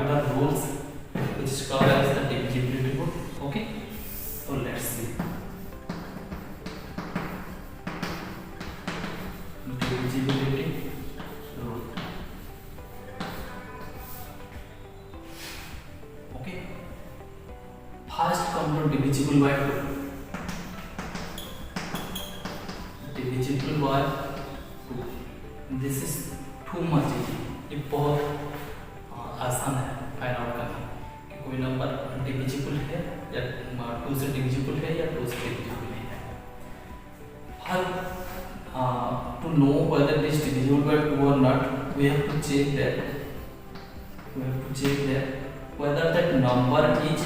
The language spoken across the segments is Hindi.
the rules which is called as the divisibility rule. Okay, so let's see. Divisibility rule. Okay, first come to divisible by 2. Divisible by 2. This is too much easy. ये बहुत आसान है फाइंड आउट करना कि कोई नंबर डिविजिबल है या 2 से डिविजिबल है या 2 से डिविजिबल नहीं है. हर to know whether it is divisible by 2 or not, we have to check that whether that number is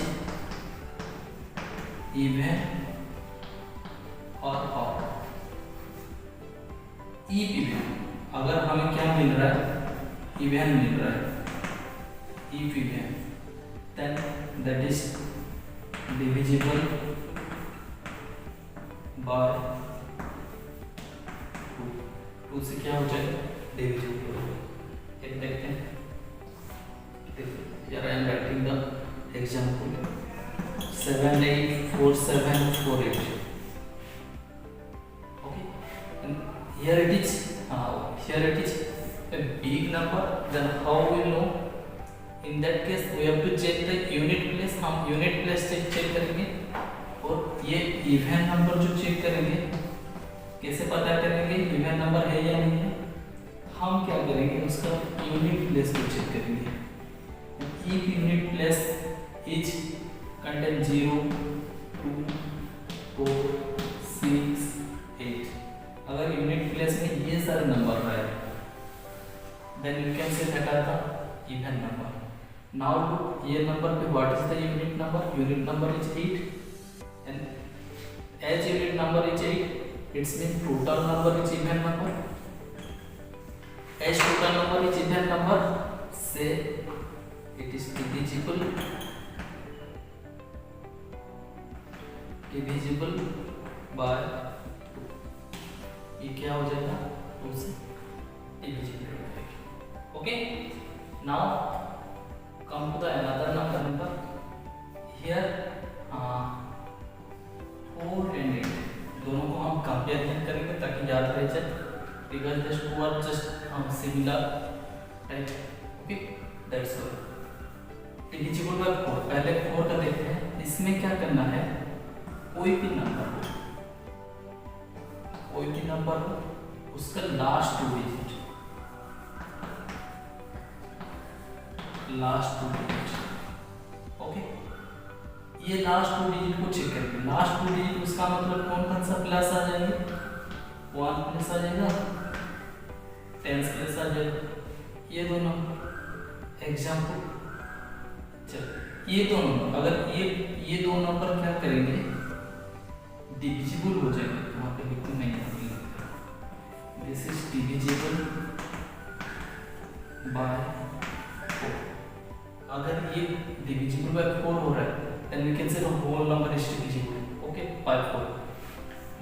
even or odd. If even, अगर हमें क्या मिल रहा है, इवन मिल रहा है, if even, then that is divisible by 2. 2 से क्या हो जाएगा, divisible हो जाएगा. एक देखते हैं. Here I am writing the example. 7 8 4 7 4 8. Okay, and here it is a big number. Then how we know? In that case we have to check the unit place. हम unit place से चेक करेंगे और ये इवन नंबर जो चेक करेंगे कैसे पता करेंगे इवन नंबर है या नहीं है. हम क्या करेंगे, उसका यूनिट प्लेस को चेक करेंगे. if unit place is contain 0 2 4 6 8, अगर यूनिट प्लेस में ये सारे नंबर है then you can say that are the even number. Now look, ये नंबर पे what is the unit number? Unit number is 8, and as unit number is 8, it means total number is even number. As total number is even number, say it is divisible by 2. ये क्या हो जाएगा, 2 से divisible हो जाएगा. Okay, now come to the another number. Here 4 and 8 दोनों को हम कंपेयर करेंगे ताकि याद रह जाए, because these two are just similar type. Okay, that's all. divisible by 4. पहले 4 का देखते हैं. इसमें क्या करना है, कोई भी नंबर हो उसका लास्ट 2 डिजिट ओके. ये लास्ट 2 डिजिट को चेक करेंगे. लास्ट 2 डिजिट उसका मतलब कौन सा प्लस आ जाएंगे, 1 प्लस आ जाएगा, 10 प्लस आ जाएगा. ये दोनों एग्जाम्पल. चल ये दोनों, अगर ये दो नंबर क्या करेंगे, डिविजिबल हो जाएंगे. वहाँ पे बिल्कुल नहीं आएगी. This is divisible bye 4. अगर ये divisible by 4 हो रहा है, then we can say the whole number is divisible. Okay, by 4.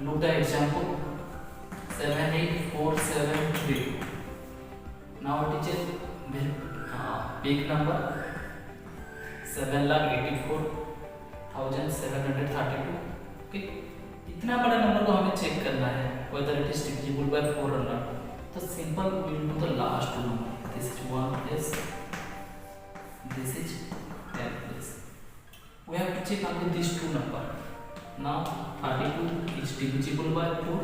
Look the example. 7 8 4 7 3. Now it is a big number. 7,84,732. Okay, इतना बड़ा नंबर को हमें चेक करना है whether it is divisible by 4 or not. तो simple we will do the last 2 number. This is 1 plus. This is 10 plus. We have to check only these 2 number. Now 32 is divisible by 4.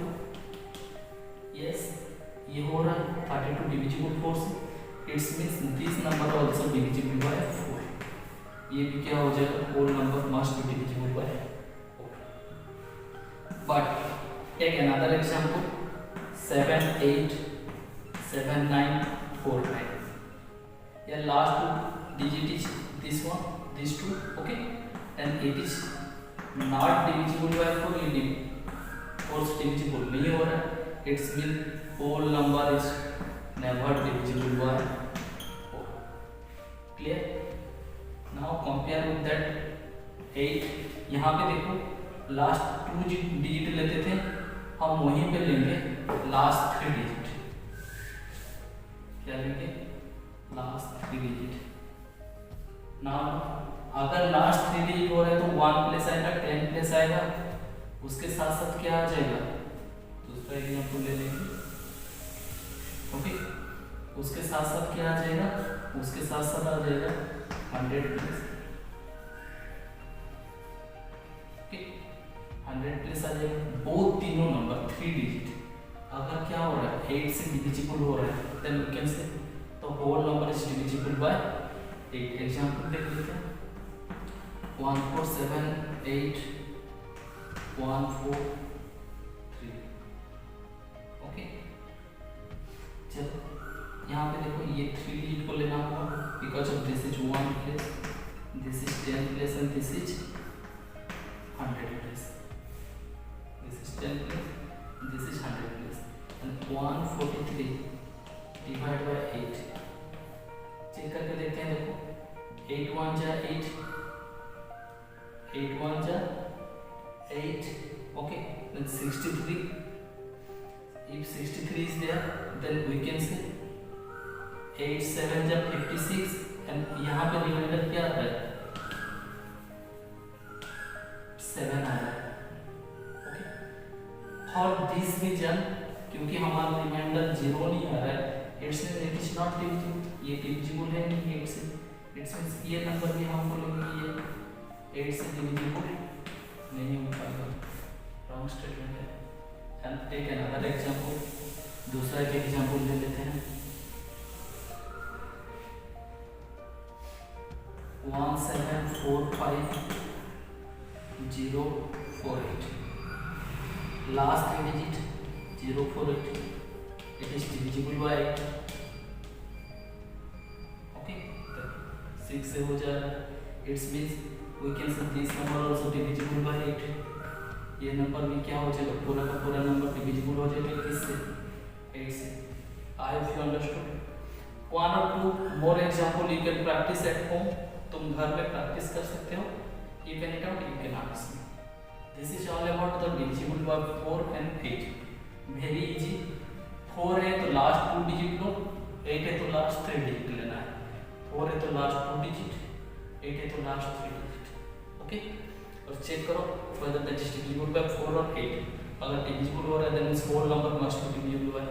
Yes, ये हो रहा है 32 divisible 4 से. It means this number also divisible by 4. ये भी क्या हो जाएगा, whole number must be divisible by 4. But take another example. 7 8 7 9 4 9. Yeah, last 2 digit is this one, these 2. Okay, and it is not divisible by 4. ये 4 से divisible नहीं हो रहा है. It means whole number is never divisible by 4. Clear? Now compare with that 8. यहाँ पे देखो लास्ट 2 डिजिट लेते थे, हम वहीं पे लेंगे लास्ट 3 डिजिट. क्या लेंगे, लास्ट 3 डिजिट. नाउ अगर लास्ट 3 डिजिट हो रहा है तो 1 प्लेस आएगा, 10 प्लेस आएगा, उसके साथ साथ क्या आ जाएगा, दूसरा एग्जांपल ले लेंगे। ओके, उसके साथ साथ क्या आ जाएगा, उसके साथ साथ आ जाएगा 100 प्लस, ओके 100 प्लस आ जाएगा। वो तीनों नंबर 3 डिजिट अगर क्या हो रहा है 8 से डिविजिबल हो रहा है, then we can say the whole number is divisible by 8। Example देख लेते हैं, 1 4 7 8 1 4 3। ओके, चलो यहाँ पे देखो ये 3 डिजिट को लेना होगा, because of this is 1 place, this is 10 place and this is 100 place, this is 10 place, this is 100 plus, and 143 divided by 8 check करके देखते हैं। देखो 8 1 जा 8, 8 1 जा 8, okay, then 63, if 63 is there then we can say 8 7 जा 56, and यहाँ पे रिमाइंडर क्या आता है 7 आ रहा है। और दिस रीजन क्योंकि हमारा रिमाइंडर 0 नहीं आ रहा है, it's it is not divisible, ये डिविजिबल है नहीं 8 से, इट्स मींस ये नंबर भी हम बोलेंगे ये 8 से डिविजिबल नहीं हो पाएगा, रॉन्ग स्टेटमेंट है। एंड टेक अनदर एग्जांपल, दूसरा एक एग्जांपल ले लेते हैं। 1745 048, last 3 digit 048, it is divisible by 8, okay, 6 से हो जाएगा, it means we can say this number also divisible by 8, ये नंबर भी क्या हो जाएगा, पूरा का पूरा नंबर divisible हो जाएगा किससे 8 से। I hope you understood. 1 or 2 more example you can practice at home, तुम घर में प्रैक्टिस कर सकते हो, if any doubt you can ask me. This is all about the divisible by 4 and 8. Very easy. 4 है तो लास्ट 2 डिजिट लो, 8 है तो लास्ट 3 डिजिट लेना है, 4 है तो लास्ट 2 डिजिट, 8 है तो लास्ट 3 डिजिट। ओके, और चेक करो whether that is divisible by 4 or 8. अगर divisible हो रहा है then this whole number must be divisible by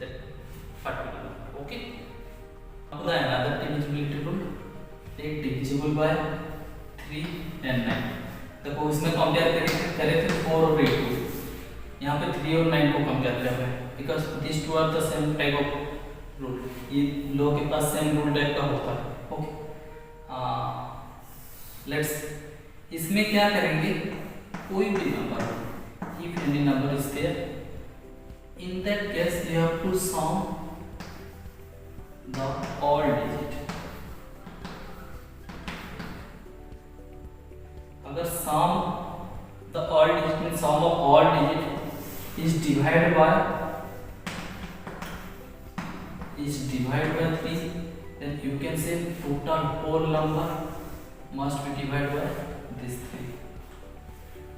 that particular number. Okay. Now the another divisibility rule. Take divisible by 3 and 9. देखो इसमें कंपेयर करे थे 4 और 8 को, यहाँ पे 3 और 9 को कंपेयर कर रहे हैं, because this two are the same type of rule, ये लोगों के पास सेम रूल टाइप का होता है। ओके, लेट्स इसमें क्या करेंगे, कोई भी number if any number is there, in that case you have to sum the all digit. अगर sum the all digit means sum of all digit is divided by 3, then you can say total whole number must be divided by this 3.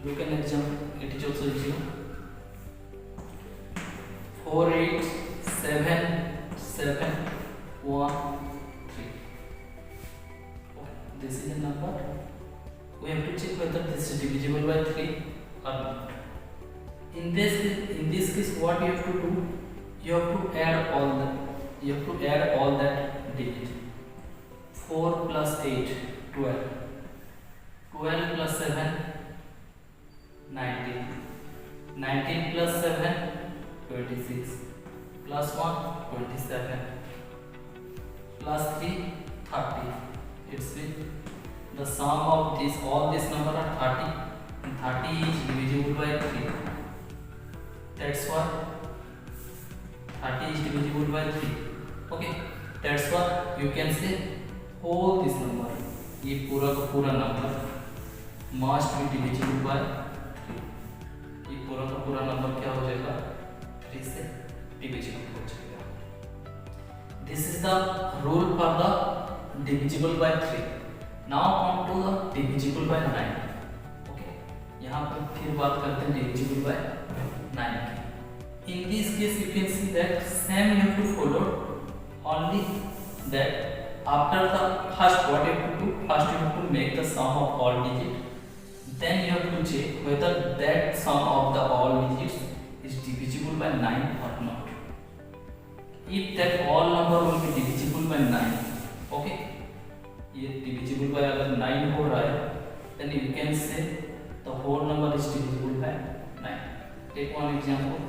Look an example, it is also easy. 4 8 7 7 1 3. Okay, this is a number. We have to check whether this is divisible by 3 or not. In this case what you have to do, you have to add all that digit. 4 plus 8 12, 12 plus 7 19, 19 plus 7 26, plus 1 27, plus 3 30. It's with the sum of all this number are 30, and 30 is divisible by 3. That's why 30 is divisible by 3. Okay, that's why you can say whole this number, ये पूरा का पूरा number must be divisible by 3. ये पूरा का पूरा नंबर क्या हो जाएगा, 3 से divisible हो जाएगा। This is the rule for the divisible by 3. Now come to the divisible by 9. Okay, यहाँ पर फिर बात करते हैं divisible by 9 की। In this case you can see that same you have to follow, only that after the first, what you have to do? First you have to make the sum of all digits. Then you have to check whether that sum of the all digits is divisible by 9 or not. If that all number will be divisible by 9, okay, ये divisible by अगर 9 हो रहा है, then you can say the whole number is divisible by 9. Take one example.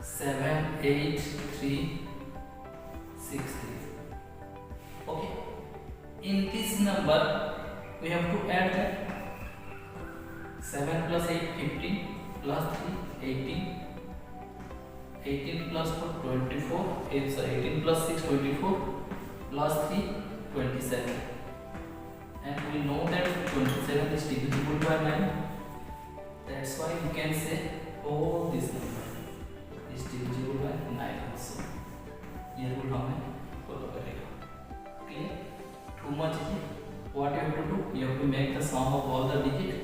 7, 8, 3, 6, 3. Okay. In this number, we have to add that 7 plus 8, 15 plus 3, 18. 18 plus 4, 24. 18 plus 6, 24 plus 3, 27. And we know that 27 is divisible by 9. That's why we can say this number is divisible by 9 also. ये रूल हमें फॉलो करेगा. Clear? Too much is it? What you have to do? You have to make the sum of all the digits,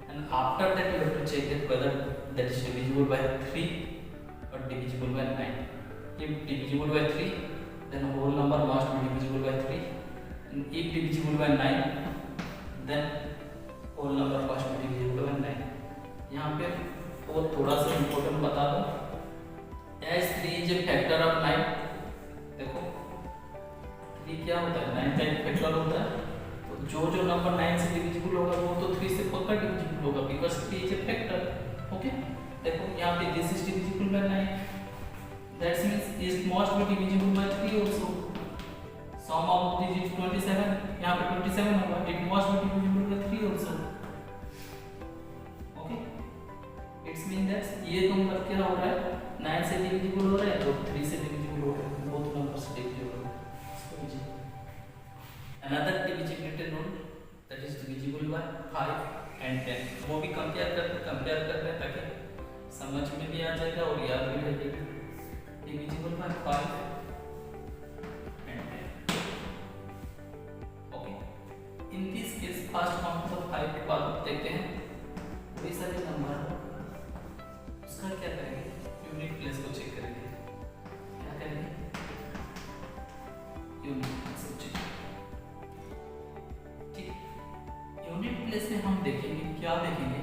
and after that you have to check it whether that is divisible by 3 or divisible by 9. If divisible by 3, then whole number must be divisible by 3. And if divisible by 9, then whole number must be divisible by 9. यहाँ पे वो थोड़ा सा इम्पोर्टेंट बता दो. As 3 is a factor of 9. देखो 3 क्या होता है? 9 का एक फैक्टर होता है. तो जो नंबर 9 से डिविजिबल होगा वो तो 3 से पक्का डिविजिबल होगा, because 3 is a factor. Okay, देखो यहाँ पे this is divisible by 9. That's means it must be divisible by 3 also. Sum of digit 27, यहाँ पे 27 होगा. It must be divisible by 3 also. Okay, it's mean that ये नंबर क्या हो रहा है? 9 से डिविजिबल हो रहा है तो 3 से डिविजिबल हो रहा है. बोथ नंबर से डिविजिबल हो रहा है. Another divisibility rule, that is divisible by 5 and 10. वो भी कंपेयर कर रहे हैं ताकि समझ में भी आ जाएगा और याद भी रहेगा. Divisible by 5 and 10. Okay. In this case, first हम तो 5 के बाद देखते हैं. कोई सा भी नंबर उसका क्या करेंगे? यूनिट प्लेस को चेक करेंगे. क्या करेंगे? यूनिट प्लेस को चेक. यूनिट प्लेस में हम देखेंगे, क्या देखेंगे?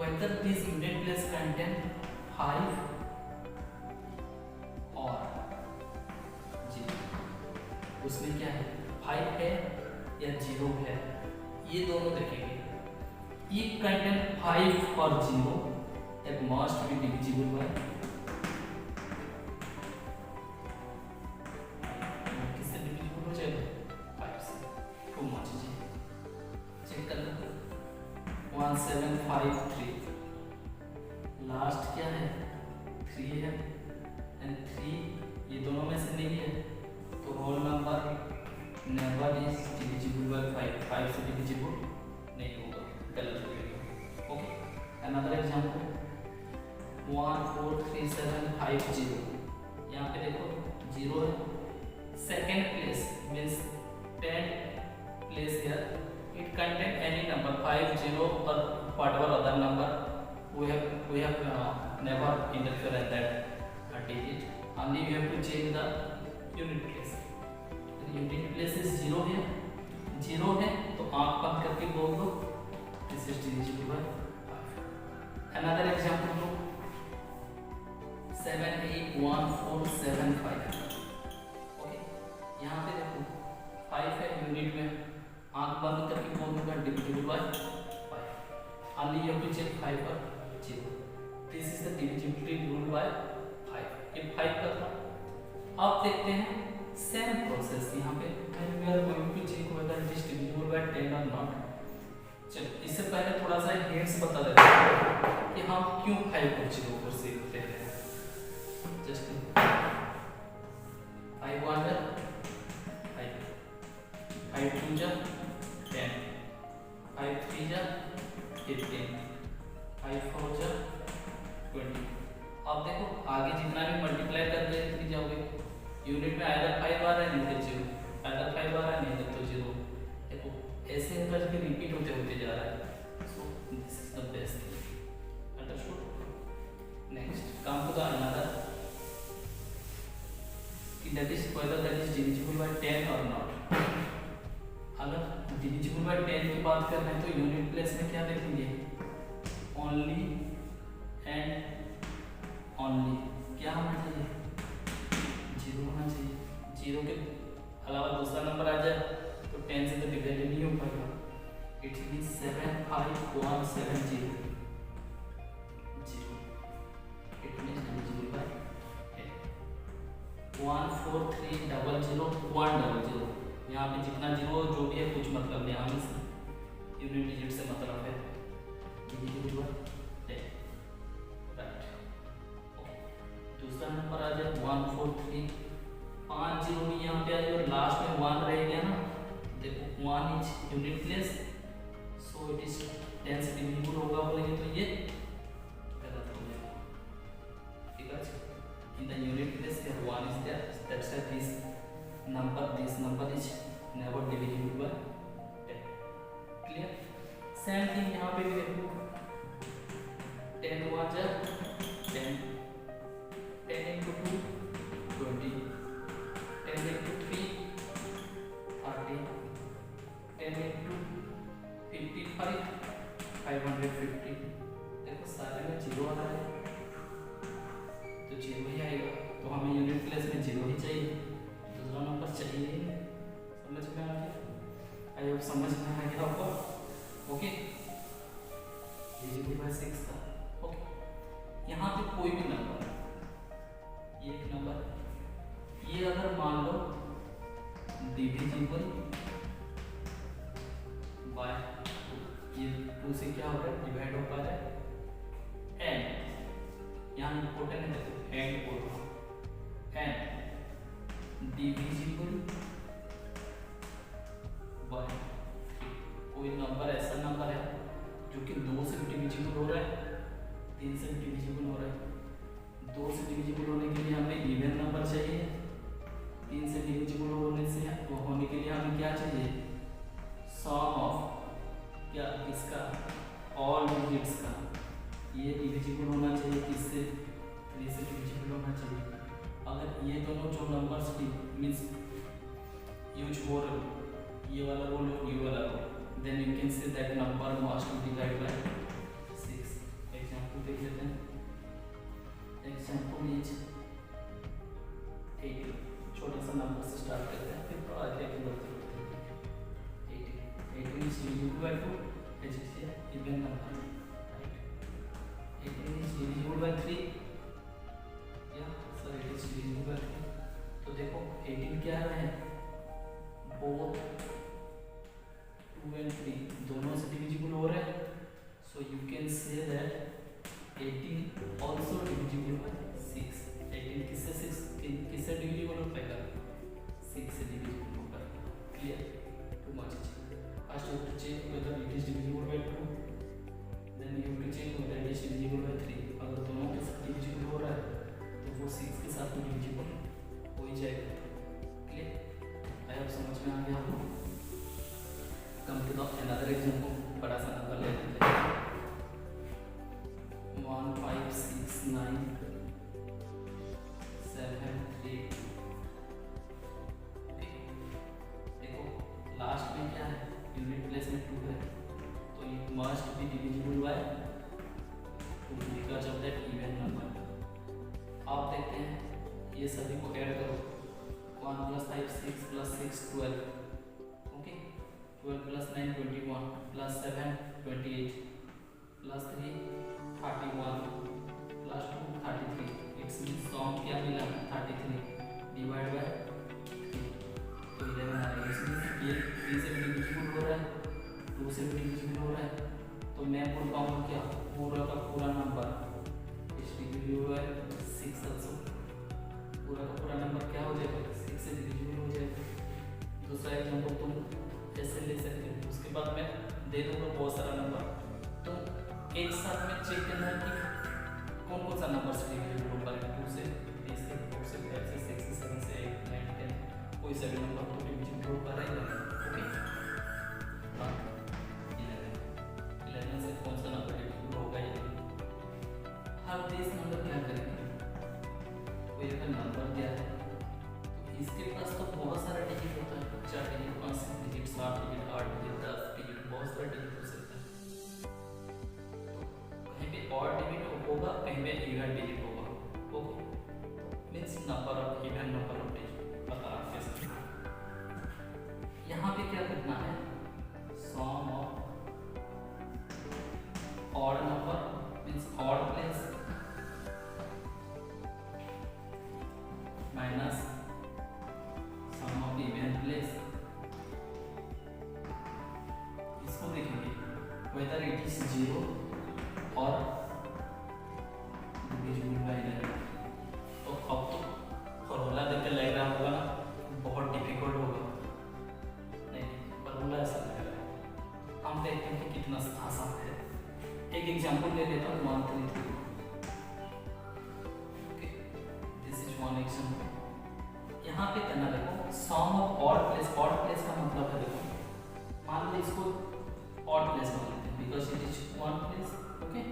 whether this unit place contain 5 और 0. उसमें क्या है? 5 है या 0 है, ये दोनों देखेंगे. if contain 5 और 0, it must be divisible by किससे divisible हो जाएगा? 5 से. टू मच जी. चेक कर लो. 1753. लास्ट क्या है? 3 है, एंड 3 ये दोनों में से नहीं है तो whole number never is divisible by 5. 5 से डिविजिबल नहीं होगा, गलत हो जाएगा. Okay, another example 143750. यहाँ पे देखो 0 है. Second place means 10 place here. It contain any number 5, 0 or whatever other number. We have never interfere at that digit. Only we have to change the unit place. The unit place is 0 here. 0 है तो आँख बंद करके बोल दो this is divisible by 5. Another example low 781475. Okay, यहाँ पे देखो 5 है यूनिट में, आंख बंद करके बोल दूंगा divisible by 5. only you have to check 5 और 0. this is the divisibility rule by 5. ये 5 का था. अब देखते हैं सेम प्रोसेस. यहाँ पे we are going to check whether it is divisible by 10 or not. चल, इससे पहले थोड़ा सा हिंट्स बता देते हैं कि हम क्यों 5 को 0 पर सेव करते हैं. जस्ट 5 1 5, 5 2 जा 10, 5 3 जा 15, 5 4 जा 20. अब देखो आगे जितना भी मल्टीप्लाई कर देते जाओगे यूनिट में आएगा 5 आ रहा है नहीं तो 0, आएगा 5 आ रहा है नहीं तो 0. देखो ऐसे करके रिपीट होते जा रहा है. So this is the best thing. Understood? Next come to the another, that is whether that is divisible by 10 by 10 की बात कर रहे हैं तो यूनिट प्लेस में क्या देखेंगे, ओनली एंड ओनली क्या होना चाहिए, 0 होना चाहिए। 0 के अलावा दूसरा नंबर आ जाए तो 10 से तो डिवाइड नहीं हो पाएगा। It mean 75170 0, it mean divisible by 10। 14300 100, यहाँ पे जितना जीरो जो भी है कुछ मतलब नहीं, हम इस यूनिट डिजिट से मतलब है divisible by 10, राइट। ओके, दूसरा नंबर आ जाए 143, 5 जीरो भी यहाँ पे आ जाए और लास्ट में 1 रह गया ना, देखो 1 is unit place, so it is 10 से डिविजिबल होगा बोलेंगे तो ये गलत हो जाएगा, ठीक है। In the unit place here 1 is there, that's why this number is never divisible by 10, clear। Same thing यहाँ पे भी देखो 10 हुआ जाए 10 into 2 20, 10 into 3 30, 10 into 55 550, देखो सारे में 0 आ रहा है तो 0 ही आएगा, तो हमें यूनिट प्लेस में 0 ही चाहिए, दूसरा नंबर चाहिए ही नहीं। समझ में आ गया? आई होप समझ में आ गया होगा। ओके, divisible by 6 था। ओके, यहाँ पे कोई भी नंबर, एक नंबर ये अगर मान लो डिविजिबल बाय 2, ये 2 से क्या हो रहा है, डिवाइड हो पा रहा है, एंड यहाँ इंपॉर्टेंट है, देखो एंड बोल रहा हूँ, एंड डिविजिबल बाय 3, कोई नंबर ऐसा नंबर है जो कि 2 से डिविजिबल हो रहा है, 3 से डिविजिबल हो रहा है। 2 से डिविजिबल होने के लिए हमें इवन नंबर चाहिए, 3 से डिविजिबल होने के लिए हमें क्या चाहिए, सम ऑफ क्या इसका ऑल डिजिट्स का, ये डिविजिबल होना चाहिए किससे, 3 से डिविजिबल होना चाहिए। अगर ये दोनों जो नंबर्स मीन्स यूज हो रहे, ये वाला रोल और ये वाला rule, then you can say that number must be divide by 6। Example देख लेते हैं। एग्जांपल इज 18, छोटा सा नंबर से स्टार्ट करते हैं फिर थोड़ा आगे आगे बढ़ते हैं। 18 is divisible bye 2, it is even number, right. 18 is divisible by 3, या sir it is divisible by 3। तो देखो 18 क्या है, बोथ 2 and 3 दोनों से डिविजिबल हो रहे हैं, so you can say that 18 also divisible by 6। 18 किससे डिविजिबल हो पाएगा, 6 से डिविजिबल होगा, clear. Too much first you have to check whether it is divisible by 2, then you have to check whether it is divisible by 3। अगर दोनों के साथ डिविजिबल हो रहा है तो वो 6 के साथ तो डिविजिबल हो ही जाएगा, क्लियर। आई होप समझ में आ गया आपको। Come to the another example, बड़ा सा नंबर ले लेते हैं, 1569 732। देखो लास्ट में क्या है, यूनिट प्लेस में 2 है, तो it must be divisible bye 2 because of that even number. आप देखते हैं ये सभी को ऐड करो, 1 + 5 6 + 6 12, ओके, 12 + 9 21 + 7 28 + 3 31 + 2 33, इट्स मीन सम क्या मिला 33 डिवाइड बाय 3, तो 11 आ रहा है। इसमें ये 3 से भी डिविजिबल हो रहा है, 2 से भी डिविजिबल हो रहा है, तो मैं बोल पाऊंगा क्या, पूरा का पूरा नंबर इस डिविजिबल बाय 6 आल्सो, पूरा का पूरा नंबर क्या हो जाएगा, 6 से डिविजिबल हो जाएगा। दूसरा एग्जांपल तुम ऐसे ले सकते हो, उसके बाद मैं दे दूंगा बहुत सारा नंबर, तो एक साथ में चेक करना है कि कौन कौन सा नंबर से डिविजिबल हो पा रहा है, 2 से 3 से 4 से 5 से 6 से 7 से 8 9 10, कोई सा भी नंबर तो डिविजिबल हो पा रहा है, ओके। 11 से कौन सा नंबर डिविजिबल होगा ये, हर 30 नंबर क्या करेंगे, कोई अगर नंबर दिया है तो इसके पास तो बहुत सारा डिजिट होता है, 4 digit 5 digit 7 digit 8 digit 10 digit क्या करना है, sum of odd number means odd place minus sum of even place. इसको देखेंगे whether it is 0 और डिविजिबल बाय 11। तो अब तो फॉर्मूला देकर डायग्राम होगा ना, बहुत डिफिकल्ट होगा। नहीं, फॉर्मूला ऐसा लग रहा है। हम देखते हैं कि कितना आसान है। एक एग्जांपल ले लेता हूँ 1 3 3। Okay, this is one example. यहाँ पे करना देखो sum of odd place. Odd place का मतलब है देखो, मान लो इसको ऑड प्लेस मान लेते हैं because it is one place. Okay,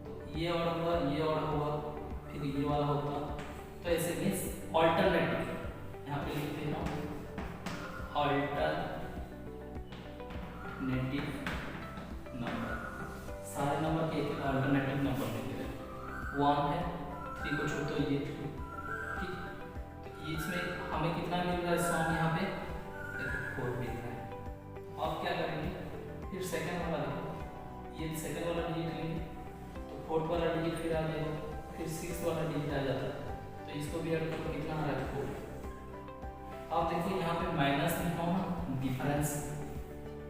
तो ये ऑड हुआ, ये ऑड हुआ, फिर ये वाला होगा। तो ऐसे मींस ऑल्टरनेटिव यहाँ पे लिखते हैं ऑल्टरनेटिव नंबर। सारे नंबर के एक ऑल्टरनेटिव नंबर लिख रहे हैं। 1 है, 3 को छोड़ दो, ये 3। ठीक, तो इसमें हमें कितना मिल रहा है सम यहाँ पे देखो 4 मिल रहा है। अब क्या करेंगे, फिर सेकंड वाला देखो, ये सेकंड वाला डिजिट लेंगे तो फोर्थ वाला डिजिट फिर आ जाएगा, फिर 6 वाला डिजिट आ जाता है। तो इसको भी ऐड करो, कितना आ रहा है 4। अब देखो यहाँ पे माइनस लिखा हूँ ना, डिफरेंस।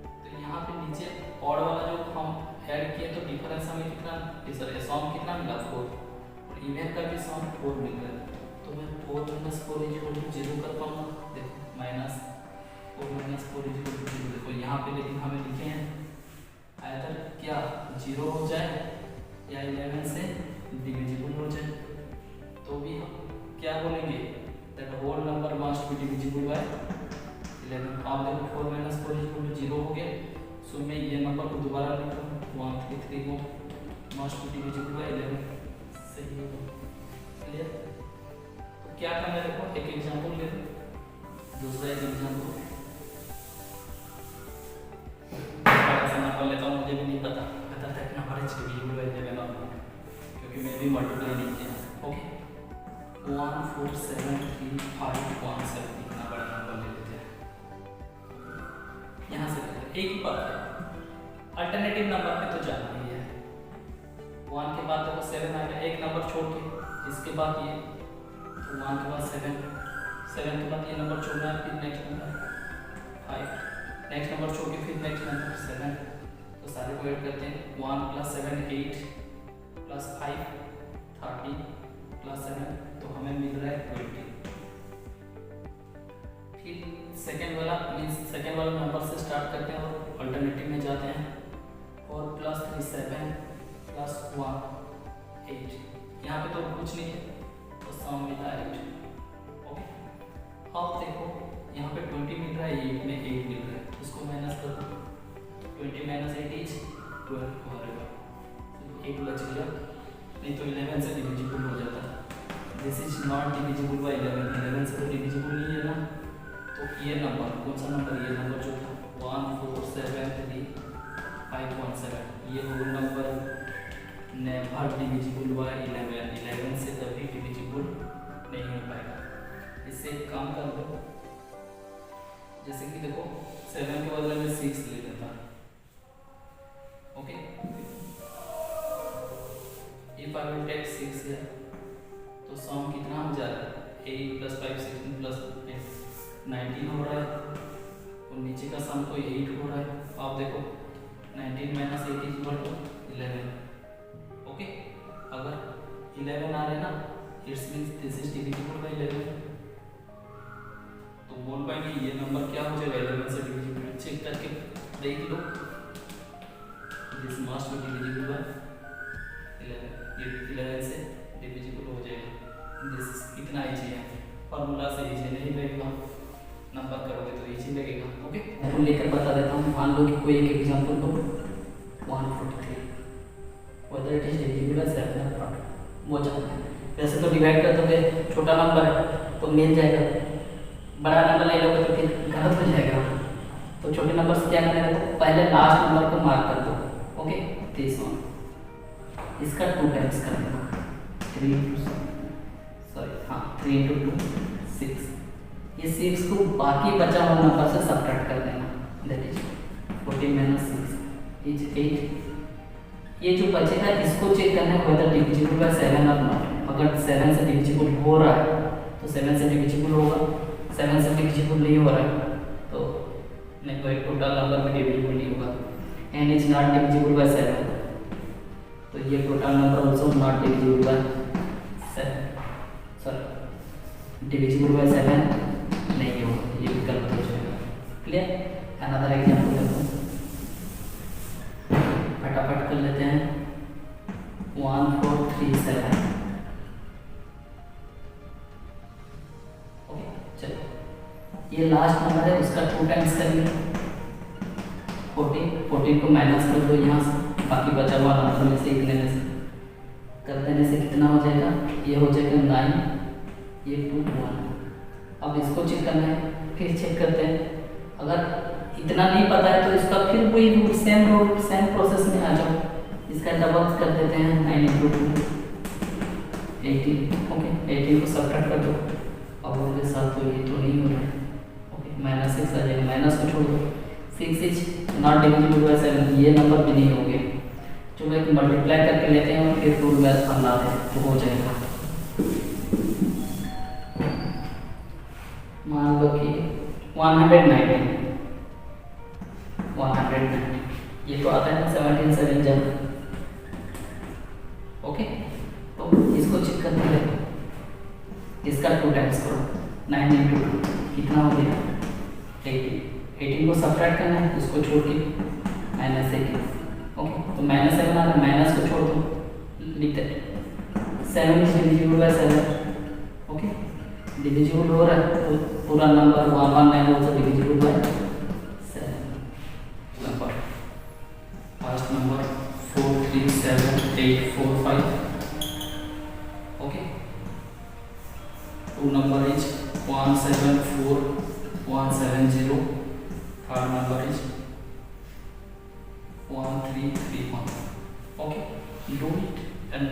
तो यहाँ पे नीचे ऑड वाला जो हम ऐड किए तो डिफरेंस हमें कितना, सॉरी सम कितना मिला 4, और इवन का भी सम 4 मिल रहा है। तो मैं 4 - 4 = 0 कर पाऊंगा। देखो -4 - 4 = 0। देखो यहाँ पे लेकिन हमें लिखे हैं आइदर क्या 0 हो जाए या 11 से डिविजिबल हो जाए। तो भी हम क्या बोलेंगे, that whole number must be divisible by 11। आप देखो 4 - 4 = 0 हो गया। सो मैं ये नंबर को दोबारा लिख रहा हूँ 133 को मस्ट बी डिविजिबल बाय 11। सही होगा, क्लियर। तो क्या करना है देखो, एक एग्जांपल ले लो, दूसरा एक एग्जांपल नंबर लेता हूँ। मुझे भी नहीं पता था कि नंबर डिविजिबल बाय 11 क्योंकि मैं भी मल्टीप्लाई नहीं किया। ओके, 1473517 इतना बड़ा नंबर ले लेते हैं। यहाँ से एक ही बात है, अल्टरनेटिव नंबर पे तो जाना ही है। 1 के बाद देखो 7 आ गया, एक नंबर छोड़ के, इसके बाद ये, तो 1 के बाद 7 के बाद ये नंबर छोड़ना है, फिर नेक्स्ट नंबर 5, नेक्स्ट नंबर छोड़ के फिर नेक्स्ट नंबर 7। तो सारे को ऐड करते हैं, 1 + 7 8 + 5 13 + 7, तो हमें मिल रहा है 20। फिर सेकेंड वाला मीन्स सेकेंड वाला नंबर से स्टार्ट करते हैं और अल्टरनेटिव में जाते हैं। 4 + 3 7 + 1 8। यहाँ पे तो कुछ नहीं है, तो सम मिला 8। ओके, अब देखो यहाँ पे 20 मिल रहा है, 8 में 8 मिल रहा है, इसको माइनस कर दो। 20 - 8 = 12 होगा। 8 बच गया, नहीं तो 11 से डिविजिबल हो जाता है। This is not divisible by 11। 11 से तो डिविजिबल नहीं है ना। तो ये नंबर कौन सा नंबर, ये नंबर जो था 1473517, ये whole number never divisible by 11। 11 से कभी डिविजिबल नहीं हो पाएगा। इससे एक काम कर दो, जैसे कि देखो 7 के बदले में 6 ले लेता। Okay, if I will take 6 here, तो सम कितना हो जा रहा है, 8 + 5 16 + 19 हो रहा है, और नीचे का सम तो 8 हो रहा है। आप देखो 19 - 8 = 11। ओके, अगर 11 आ रहे ना, it's means this is divisible by 11। तो बोल पाएंगे ये नंबर क्या हो जाएगा 11 से डिविजिबल। चेक करके देख लो, this must be divisible by 11। ये 11 से डिविजिबल हो जाएगा। दिस इतना इजी है, फार्मूला से इजी नहीं लगेगा, नंबर करोगे तो इजी लगेगा। ओके, मैं लेकर बता देता हूँ। मान लो कि कोई एक एग्जांपल दो, 143 whether it is divisible by 7 or not, वो जानना है। वैसे तो डिवाइड कर दोगे, छोटा नंबर है तो मिल जाएगा, बड़ा नंबर ले लोगे तो फिर गलत हो जाएगा। तो छोटे नंबर से क्या करना है, तो पहले लास्ट नंबर को मार्क कर दो। ओके, 3 इसका 2 टाइम्स कर देना, 3 × 2 6। ये 6 को बाकी बचा हुआ नंबर से सबट्रैक्ट कर देना। 7 से डिविजिबल हो रहा है तो 7 से डिविजिबल होगा, 7 से डिविजिबल नहीं हो रहा है तो नहीं, कोई टोटल नंबर में डिविजिबल नहीं होगा। n is not divisible by 7 तो ये total number also not divisible by 7, sorry divisible by 7 नहीं होगा, ये विकल्प हो जाएगा। क्लियर? अनदर एग्जांपल लेते हैं, फटाफट कर लेते हैं। 1437 ओके, चलो ये लास्ट नंबर है, उसका 2 टाइम्स करेंगे। 14 को माइनस कर दो यहाँ से, बाकी बचा हुआ नंबर में से इतने में से कर देने से कितना हो जाएगा, ये हो जाएगा 9, ये 2 1। अब इसको चेक करना है, फिर चेक करते हैं। अगर इतना नहीं पता है तो इसका फिर वही रूट सेम प्रोसेस में आ जाओ, इसका डबल कर देते हैं। 9 × 2 18, ओके 18 को सब्ट्रैक्ट कर दो, अब उनके साथ तो ये तो नहीं हो रहा है, ओके -6 आ जाएगा, माइनस को छोड़ दो। 6 इज नॉट डिविजिबल बाय 7, ये नंबर भी नहीं होंगे, जो एक मल्टीप्लाई करके लेते हैं और फिर रूल में बनाते हैं तो हो जाएगा। मान लो कि 190 ये तो आता है ना 17 7 जब, ओके तो इसको चेक करते हैं, इसका 2 टाइम्स करो। 9 × 2 कितना हो गया 18 को सब्ट्रैक्ट करना है, उसको छोड़ के -18, ओके तो -7 आ रहा है, माइनस को छोड़ दो, लिखते हैं 7 is divisible bye 7, okay divisible हो रहा है तो पूरा number 119 also divisible by 7। Number first number 437845, okay 2 number is 174170, third number is 1331, okay do it and